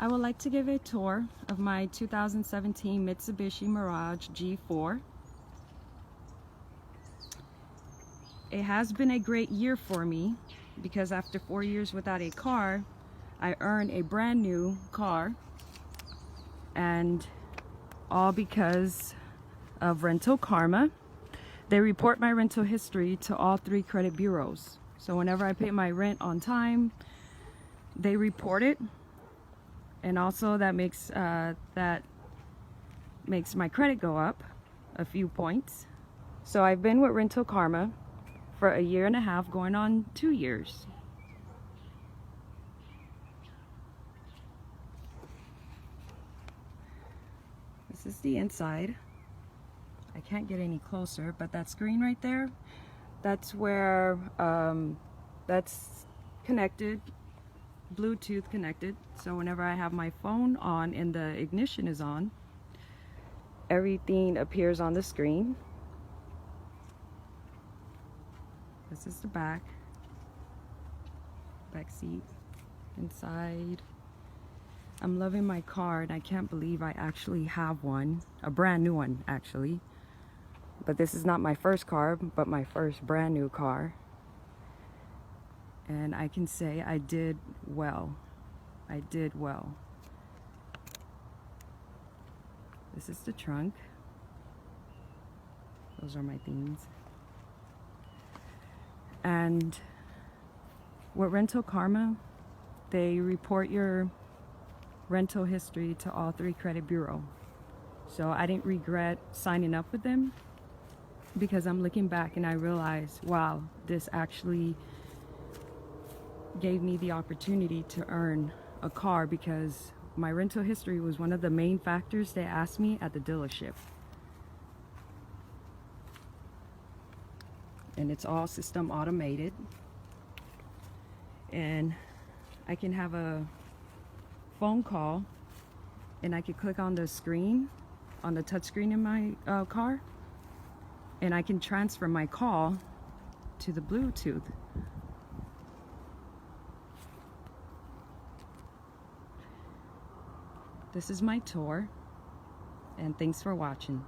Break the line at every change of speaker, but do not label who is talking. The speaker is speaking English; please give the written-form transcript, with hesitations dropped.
I would like to give a tour of my 2017 Mitsubishi Mirage G4. It has been a great year for me because after 4 years without a car, I earned a brand new car, and all because of rental Kharma. They report my rental history to all 3 credit bureaus. So whenever I pay my rent on time, they report it, and also that makes my credit go up a few points. So I've been with rental Kharma for a year and a half, going on 2 years. This is the inside. I can't get any closer, but that screen right there, that's where that's connected, Bluetooth connected. So whenever I have my phone on and the ignition is on, everything appears on the screen. This is the back seat. Inside, I'm loving my car, and I can't believe I actually have one, a brand new one actually. But this is not my first car, but my first brand new car. And I can say I did well. I did well. This is the trunk. Those are my things. And with rental Kharma, they report your rental history to all 3 credit bureaus. So I didn't regret signing up with them, because I'm looking back and I realized, wow, this actually gave me the opportunity to earn a car, because my rental history was one of the main factors they asked me at the dealership. And it's all system automated, and I can have a phone call and I can click on the screen, on the touch screen in my car, and I can transfer my call to the Bluetooth. This is my tour, and thanks for watching.